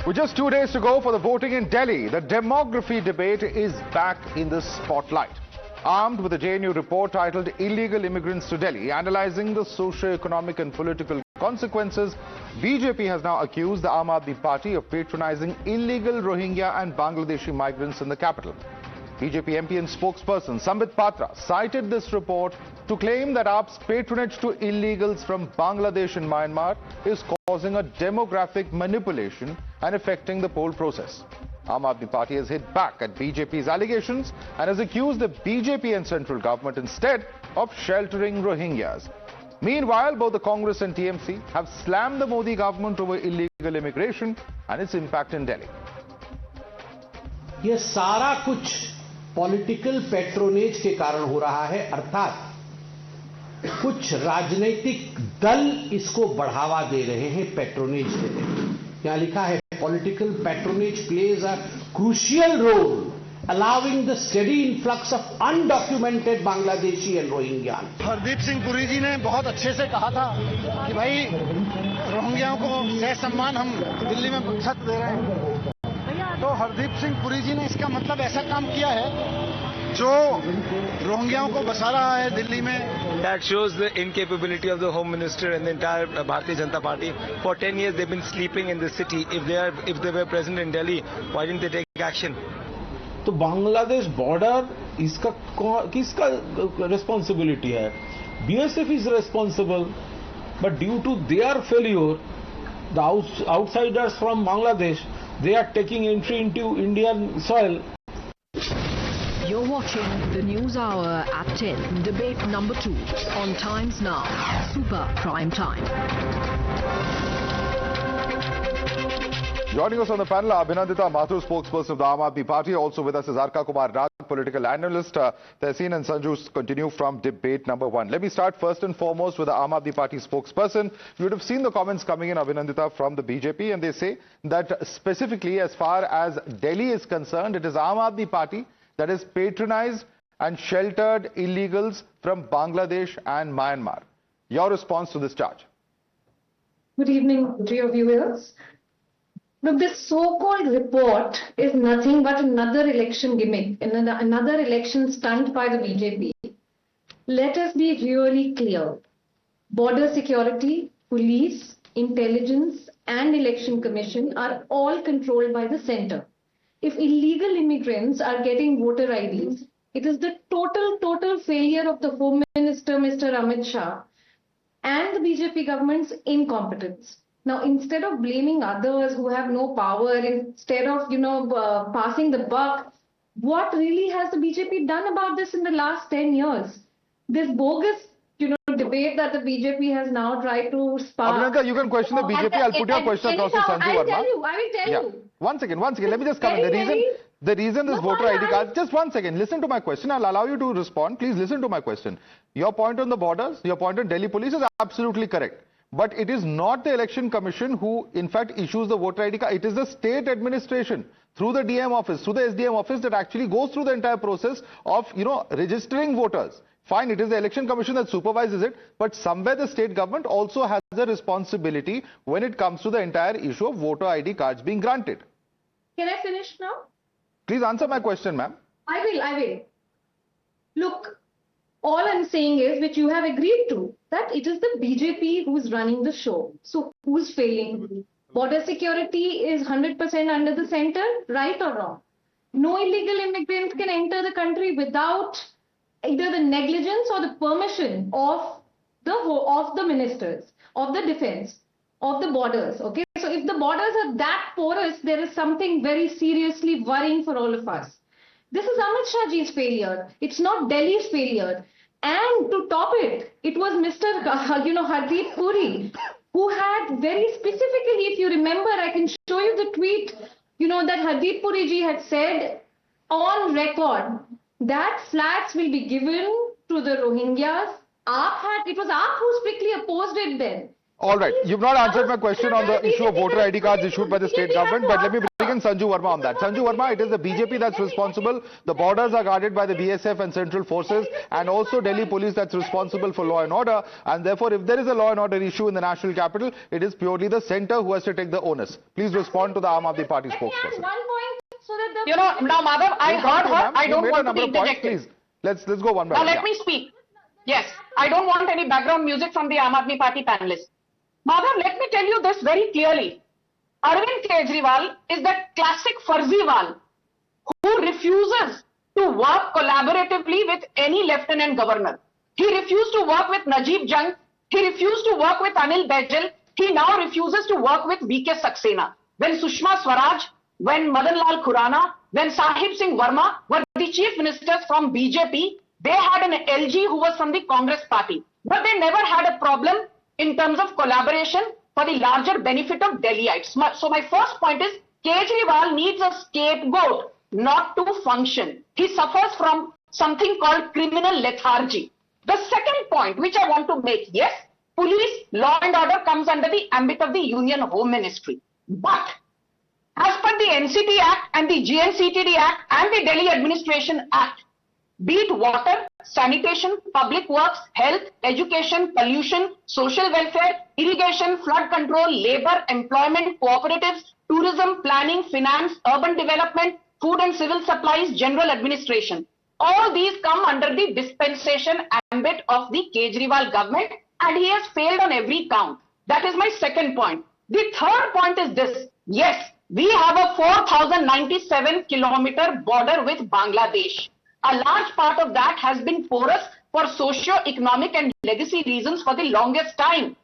With just 2 days to go for the voting in Delhi, the demography debate is back in the spotlight. Armed with a JNU report titled Illegal Immigrants to Delhi, analyzing the socio-economic and political consequences, BJP has now accused the Aam Aadmi Party of patronizing illegal Rohingya and Bangladeshi migrants in the capital. BJP MP and spokesperson Sambit Patra cited this report to claim that AAP's patronage to illegals from Bangladesh and Myanmar is causing a demographic manipulation and affecting the poll process. Aam Aadmi Party has hit back at BJP's allegations and has accused the BJP and central government instead of sheltering Rohingyas. Meanwhile, both the Congress and TMC have slammed the Modi government over illegal immigration and its impact in Delhi. ये सारा कुछ political patronage के कारण हो रहा है, अर्थात कुछ राजनीतिक दल इसको बढ़ावा दे रहे हैं, पैट्रोनेज दे रहे हैं। यहाँ लिखा है political patronage plays a crucial role allowing the steady influx of undocumented Bangladeshi and Rohingya. Hardeep Singh Puri ji ने बहुत अच्छे से कहा था कि भाई रोहिंग्याओं को सह सम्मान हम दिल्ली में छत दे रहे हैं। तो हरदीप सिंह पुरी जी ने इसका मतलब ऐसा काम किया है जो रोहिंग्याओं को बसा रहा है दिल्ली में। That shows the incapability of the Home Minister and the entire Bharatiya Janata Party. For 10 years they've been sleeping in the city. If they were present in Delhi, why didn't they take action? तो Bangladesh border इसका किसका responsibility है? BSF is responsible, but due to their failure the outsiders from Bangladesh they are taking entry into Indian soil. You're watching the News Hour at 10, debate number 2 on Times Now, Super Prime Time. Joining us on the panel are Abhinandita Mathur, spokesperson of the Aam Aadmi Party. Also with us is Arka Kumar Raj, political analyst. Tehseen and Sanju continue from debate number 1. Let me start first and foremost with the Aam Aadmi Party spokesperson. You would have seen the comments coming in, Abhinandita, from the BJP, and they say that specifically as far as Delhi is concerned, it is Aam Aadmi Party that has patronized and sheltered illegals from Bangladesh and Myanmar. Your response to this charge? Good evening to your viewers. Look, this so-called report is nothing but another election gimmick, another election stunt by the BJP. Let us be really clear. Border security, police, intelligence and election commission are all controlled by the centre. If illegal immigrants are getting voter IDs, it is the total failure of the Home Minister, Mr. Amit Shah, and the BJP government's incompetence. Now, instead of blaming others who have no power, instead of, passing the buck, what really has the BJP done about this in the last 10 years? This bogus, debate that the BJP has now tried to spark. Abhinandita, you can question the BJP. I'll put your question across to Sanju Verma. I will tell you. One second. Let me just come in. The reason this voter ID card, just 1 second, listen to my question. I'll allow you to respond. Please listen to my question. Your point on the borders, your point on Delhi police is absolutely correct. But it is not the election commission who in fact issues the voter ID card. It is the state administration through the DM office, through the SDM office that actually goes through the entire process of, registering voters. Fine, it is the election commission that supervises it, but somewhere the state government also has a responsibility when it comes to the entire issue of voter ID cards being granted. Can I finish now? Please answer my question, ma'am. I will. Look, all I'm saying is, which you have agreed to, that it is the BJP who is running the show. So who's failing? Border security is 100% under the centre, right or wrong? No illegal immigrant can enter the country without either the negligence or the permission of the ministers, of the defense, of the borders. Okay, so if the borders are that porous, there is something very seriously worrying for all of us. This is Amit Shah ji's failure. It's not Delhi's failure. And to top it, it was Mr. Hardeep Puri who had very specifically, if you remember, I can show you the tweet, that Hardeep Puri ji had said on record that flats will be given to the Rohingyas. It was AAP who strictly opposed it then. All right, you've not answered my question on the issue of voter ID cards issued by the state government, but let me bring in Sanju Verma on that. Sanju Verma, it is the BJP that's responsible. The borders are guarded by the BSF and central forces, and also Delhi police that's responsible for law and order. And therefore, if there is a law and order issue in the national capital, it is purely the centre who has to take the onus. Please respond to the Aam Aadmi Party spokesperson. You know, now Madhav, I heard her. I don't want to be interjected. Please, let's go one by one. one. Now let me speak. Yes, I don't want any background music from the Aam Aadmi Party panelists. Madhav, let me tell you this very clearly. Arvind Kejriwal is that classic Farziwal who refuses to work collaboratively with any lieutenant governor. He refused to work with Najib Jung. He refused to work with Anil Baijal. He now refuses to work with VK Saxena. When Sushma Swaraj, when Madan Lal Khurana, when Sahib Singh Verma were the chief ministers from BJP, they had an LG who was from the Congress party. But they never had a problem in terms of collaboration for the larger benefit of Delhiites. So my first point is, Kejriwal needs a scapegoat not to function. He suffers from something called criminal lethargy. The second point which I want to make, yes, police, law and order comes under the ambit of the Union Home Ministry. But as per the NCT Act and the GNCTD Act and the Delhi Administration Act, be it water, sanitation, public works, health, education, pollution, social welfare, irrigation, flood control, labor, employment, cooperatives, tourism, planning, finance, urban development, food and civil supplies, general administration. All these come under the dispensation ambit of the Kejriwal government, and he has failed on every count. That is my second point. The third point is this. Yes, we have a 4,097 kilometer border with Bangladesh. A large part of that has been porous for socio-economic and legacy reasons for the longest time.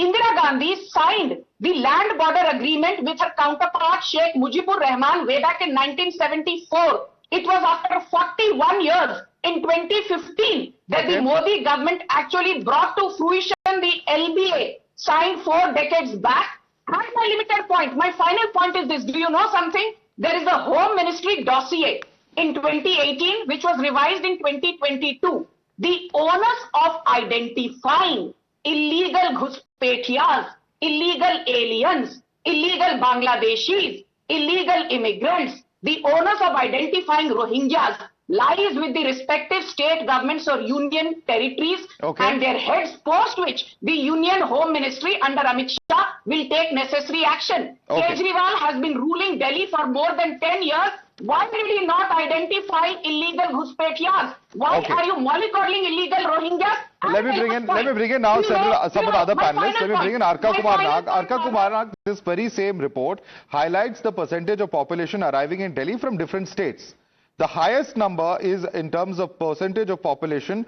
Indira Gandhi signed the land border agreement with her counterpart Sheikh Mujibur Rahman way back in 1974. It was after 41 years in 2015 that the Modi government actually brought to fruition the LBA signed 4 decades back. And my limited point, my final point is this. Do you know something? There is a Home Ministry dossier in 2018 which was revised in 2022. The onus of identifying illegal Ghuspetiyas, illegal aliens, illegal Bangladeshis, illegal immigrants, the onus of identifying Rohingyas lies with the respective state governments or union territories and their heads, post which the Union Home Ministry under Amit Shah will take necessary action. Kejriwal has been ruling Delhi for more than 10 years. Why did he not identify illegal Ghuspetiyas? Why are you mollycoddling illegal Rohingyas? Let me bring in now some of the other panelists. Let me bring in Arka Kumar Nag. Arka Kumar Nag, this very same report highlights the percentage of population arriving in Delhi from different states. The highest number is in terms of percentage of population,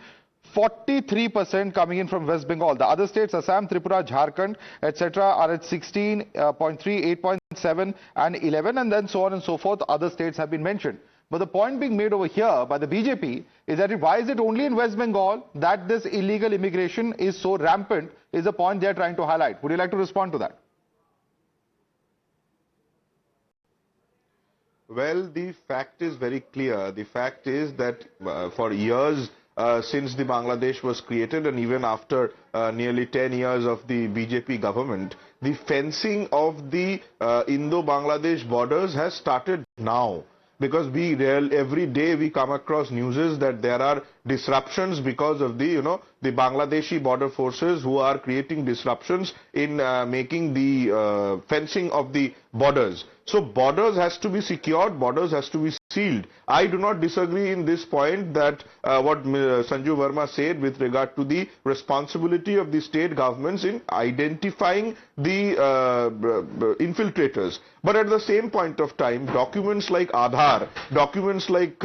43% coming in from West Bengal. The other states, Assam, Tripura, Jharkhand, etc. are at 16.3, 8.7 and 11, and then so on and so forth. Other states have been mentioned. But the point being made over here by the BJP is that why is it only in West Bengal that this illegal immigration is so rampant is a point they are trying to highlight. Would you like to respond to that? Well, the fact is very clear. The fact is that for years since the Bangladesh was created and even after nearly 10 years of the BJP government, the fencing of the Indo-Bangladesh borders has started now. Because every day we come across news that there are disruptions because of the Bangladeshi border forces who are creating disruptions in making the fencing of the borders. So borders has to be secured, borders has to be sealed. I do not disagree in this point that what Sanju Verma said with regard to the responsibility of the state governments in identifying the infiltrators. But at the same point of time, documents like Aadhaar, documents like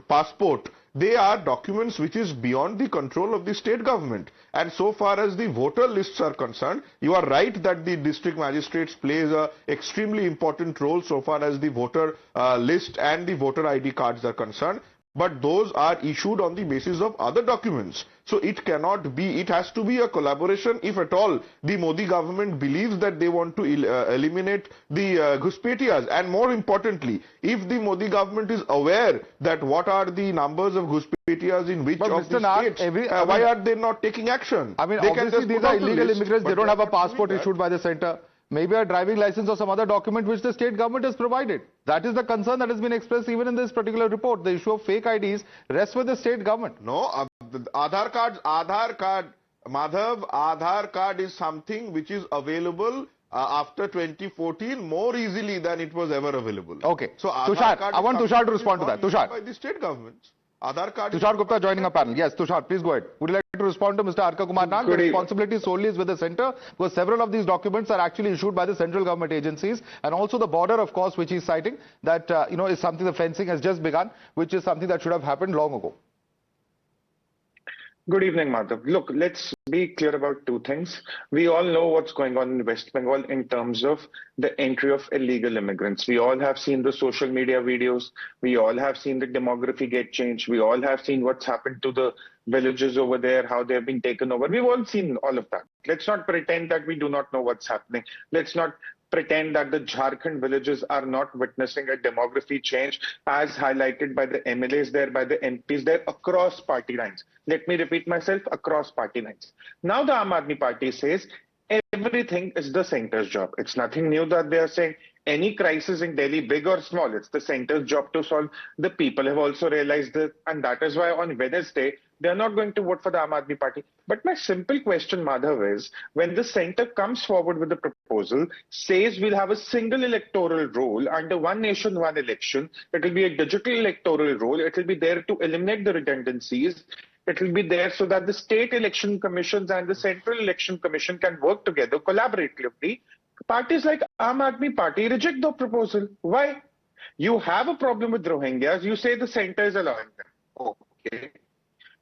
passport, they are documents which is beyond the control of the state government. And so far as the voter lists are concerned, you are right that the district magistrates plays a extremely important role so far as the voter list and the voter ID cards are concerned. But those are issued on the basis of other documents. So it cannot be, it has to be a collaboration. If at all the Modi government believes that they want to eliminate the Ghuspetiyas, and more importantly, if the Modi government is aware that what are the numbers of Ghuspetiyas in which of the states, why are they not taking action? I mean, obviously these are illegal immigrants, they don't have a passport issued by the center. Maybe a driving license or some other document which the state government has provided. That is the concern that has been expressed even in this particular report. The issue of fake IDs rests with the state government. No, the Aadhaar card, Madhav, Aadhaar card is something which is available after 2014 more easily than it was ever available. Okay. So Tushar, I want Tushar to respond to that. Tushar. By the state governments. Aadhaar card. Tushar Gupta joining our panel. Yes, Tushar, please go ahead. Would you like to respond to Mr. Arka Kumar Nag? The responsibility solely is with the centre, because several of these documents are actually issued by the central government agencies, and also the border, of course, which he's citing, that is something, the fencing has just begun, which is something that should have happened long ago. Good evening, Madhav. Look, let's be clear about two things. We all know what's going on in West Bengal in terms of the entry of illegal immigrants. We all have seen the social media videos. We all have seen the demography get changed. We all have seen what's happened to the villages over there, how they've been taken over. We've all seen all of that. Let's not pretend that we do not know what's happening. Let's not pretend that the Jharkhand villages are not witnessing a demography change as highlighted by the MLAs there, by the MPs there, across party lines. Let me repeat myself, across party lines. Now the Aam Aadmi Party says everything is the centre's job. It's nothing new that they are saying. Any crisis in Delhi, big or small, it's the centre's job to solve. The people have also realized this, and that is why on Wednesday, they are not going to vote for the Aam Aadmi Party. But my simple question, Madhav, is when the centre comes forward with the proposal, says we'll have a single electoral roll under one nation, one election, it will be a digital electoral roll, it will be there to eliminate the redundancies, it will be there so that the state election commissions and the central election commission can work together collaboratively. Parties like Aam Aadmi Party reject the proposal. Why? You have a problem with Rohingyas, you say the centre is allowing them. Okay.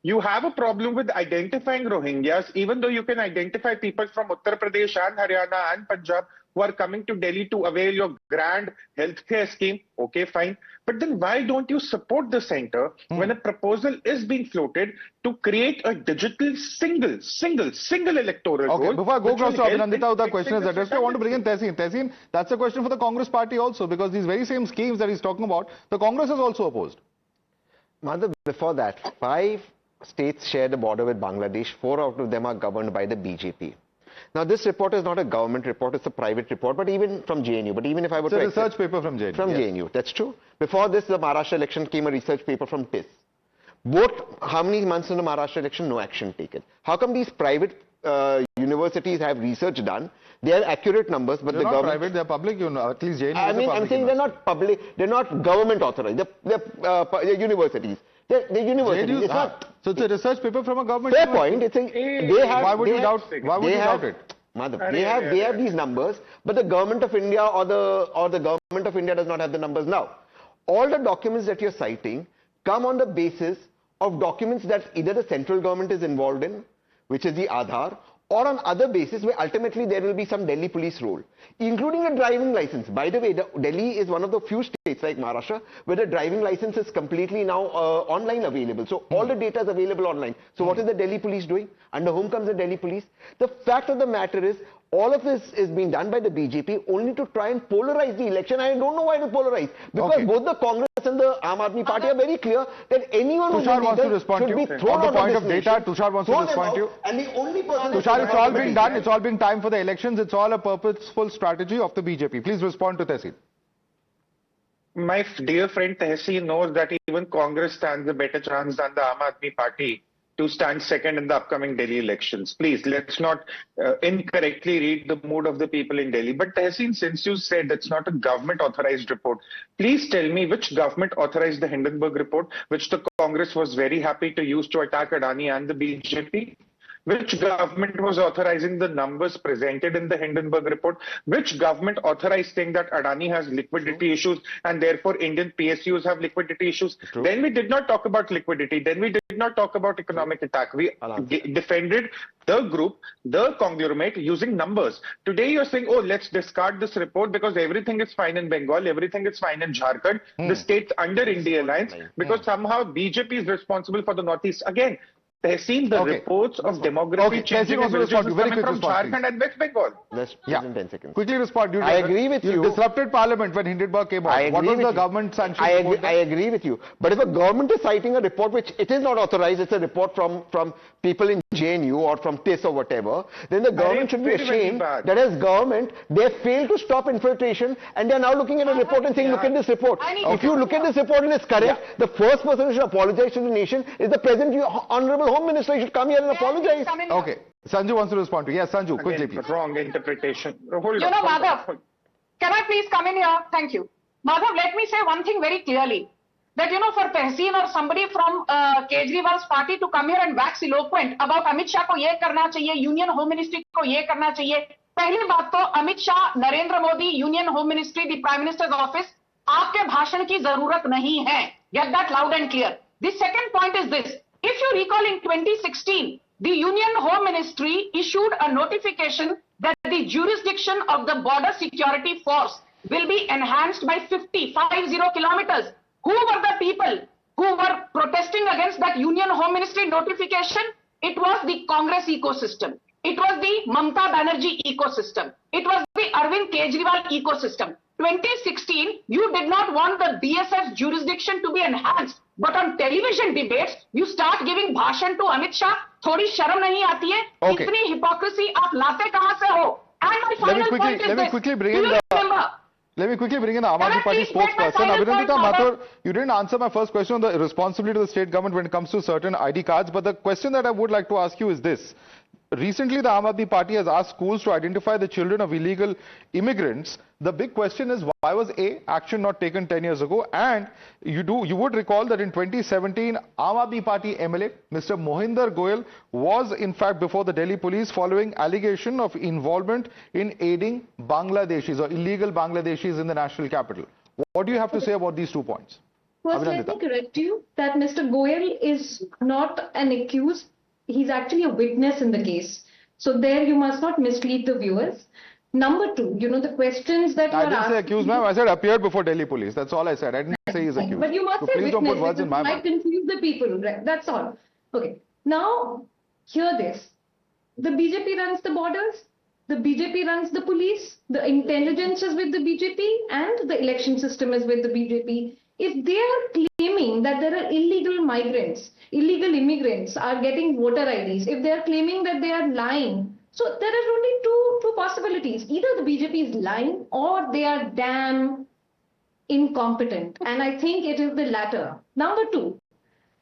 You have a problem with identifying Rohingyas, even though you can identify people from Uttar Pradesh and Haryana and Punjab who are coming to Delhi to avail your grand healthcare scheme. Okay, fine. But then why don't you support the centre when a proposal is being floated to create a digital single electoral roll? Okay, before I go across to Abhinandita, the question is addressed. I want to bring in Tehseen. Tehseen, that's a question for the Congress party also, because these very same schemes that he's talking about, the Congress has also opposed. Madhav, before that, 5 states share the border with Bangladesh. 4 out of them are governed by the BJP. Now, this report is not a government report, it's a private report, but even from JNU. But even if I were to... It's a research paper from JNU. From JNU, that's true. Before this, the Maharashtra election came a research paper from TIS. Both, how many months in the Maharashtra election, no action taken. How come these private universities have research done? They have accurate numbers, but they're not private, they're public, at least JNU I mean, I'm saying they're not public, they're not government authorized, they're universities. They're universities. It's not, so it's a research paper from a government. Fair point. It's a, they have. Why would you doubt? Why would you doubt it? Madhav, they have these numbers, but the government of India or the government of India does not have the numbers now. All the documents that you're citing come on the basis of documents that either the central government is involved in, which is the Aadhaar, or on other basis where ultimately there will be some Delhi police role, including a driving license. By the way, Delhi is one of the few states like Maharashtra where the driving license is completely now online available. So all the data is available online. So what is the Delhi police doing? Under whom comes the Delhi police? The fact of the matter is, all of this is being done by the BJP only to try and polarize the election. I don't know why to polarize. Because both the Congress and the Aam Aadmi Party are very clear that anyone who wants to respond to you. On the point of data, Tushar wants to respond to you. And the only person... Tushar, it's all being done. It's all being time for the elections. It's all a purposeful strategy of the BJP. Please respond to Tehseen. My dear friend Tehseen knows that even Congress stands a better chance than the Aam Aadmi Party to stand second in the upcoming Delhi elections. Please, let's not incorrectly read the mood of the people in Delhi. But Tehseen, since you said it's not a government authorized report, please tell me which government authorized the Hindenburg report, which the Congress was very happy to use to attack Adani and the BJP? Which government was authorizing the numbers presented in the Hindenburg report? Which government authorized saying that Adani has liquidity issues and therefore Indian PSUs have liquidity issues? Then we did not talk about liquidity. Then we did not talk about economic attack. We defended the group, the conglomerate using numbers. Today you're saying, oh, let's discard this report because everything is fine in Bengal, everything is fine in Jharkhand, the states under India Alliance, because somehow BJP is responsible for the Northeast. Again, Tehseen, the reports of demography changing in villages is coming from Jharkhand and West Bengal. Let's in 10 seconds. Quickly respond. I agree with you. You disrupted Parliament when Hindenburg came out. What was the government sanction? I agree with you. But if a government is citing a report which it is not authorized, it's a report from people in JNU or from TIS or whatever, then the government should be ashamed that as government, they failed to stop infiltration and they are now looking at a report and saying, look at this report. If you look at this report and it's correct, the first person who should apologize to the nation is the present Honorable Home Minister. He should come here and apologize. Okay. Sanju wants to respond to you. Yes, Sanju, quickly, please. Wrong interpretation. Madhav, can I please come in here? Thank you. Madhav, let me say one thing very clearly. That, for Tehseen or somebody from Kejriwal's party to come here and wax eloquent about Amit Shah ko ye karna chahiye, Union Home Ministry ko ye karna chahiye. Pehli baat to Amit Shah, Narendra Modi, Union Home Ministry, the Prime Minister's office, aapke bhashan ki zarurat nahi hai. Get that loud and clear. The second point is this. If you recall in 2016, the Union Home Ministry issued a notification that the jurisdiction of the Border Security Force will be enhanced by 50 kilometers. Who were the people who were protesting against that Union Home Ministry notification? It was the Congress ecosystem. It was the Mamata Banerjee ecosystem. It was the Arvind Kejriwal ecosystem. 2016, you did not want the BSF jurisdiction to be enhanced. But on television debates, you start giving bhashan to Amit Shah. Thodi sharam nahi aati hai. Okay. Itni hypocrisy aap late kahan se ho? And my final point is this. Let me quickly bring in the Aam Aadmi Party spokesperson. Abhinandita Mathur, you didn't answer my first question on the responsibility of the state government when it comes to certain ID cards. But the question that I would like to ask you is this. Recently, the Aam Aadmi Party has asked schools to identify the children of illegal immigrants. The big question is, why was action not taken 10 years ago? And you would recall that in 2017, Aam Aadmi Party MLA, Mr. Mohinder Goyal, was in fact before the Delhi police following allegation of involvement in aiding Bangladeshis or illegal Bangladeshis in the national capital. What do you have to say about these 2 points? First, let me correct you that Mr. Goyal is not an accused. He's actually a witness in the case. So there you must not mislead the viewers. Number two, the questions that I didn't say accused, ma'am. I said appeared before Delhi police. That's all I said. I didn't say he's accused. But you must so say please witness. Don't put words in my mouth. Might confuse the people. Right? That's all. Okay. Now, hear this. The BJP runs the borders. The BJP runs the police. The intelligence is with the BJP. And the election system is with the BJP. If they are claiming that there are illegal migrants, illegal immigrants are getting voter IDs, if they are claiming that they are lying, so there are only two possibilities. Either the BJP is lying or they are damn incompetent. And I think it is the latter. Number two,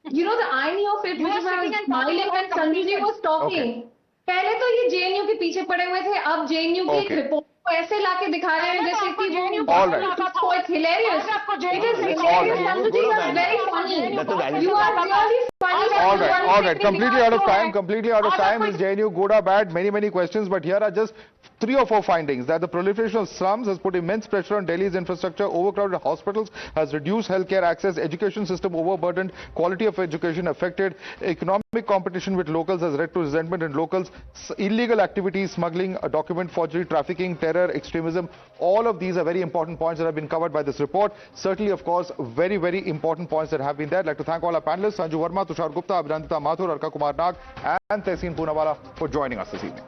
the irony of it, which is I was smiling when Sanjay was talking. पहले तो ये JNU के पीछे पड़े हुए थे, अब JNU की एक रिपोर्ट को ऐसे लाके दिखा रहे हैं जैसे कि वो it's hilarious. It is hilarious. Sanjay was very funny. You are really funny. All right. Completely out of time. Is JNU good or bad? Many questions, but here are just 3 or 4 findings. That the proliferation of slums has put immense pressure on Delhi's infrastructure, overcrowded hospitals has reduced healthcare access, education system overburdened, quality of education affected, economic competition with locals has led to resentment in locals, illegal activities, smuggling, document forgery, trafficking, terror, extremism. All of these are very important points that have been covered by this report. Certainly, of course, very important points that have been there. I'd like to thank all our panelists, Sanju Verma, Tushar Gupta, Abhinandita Mathur, Arka Kumar Nag, and Tehseen Poonawala for joining us this evening.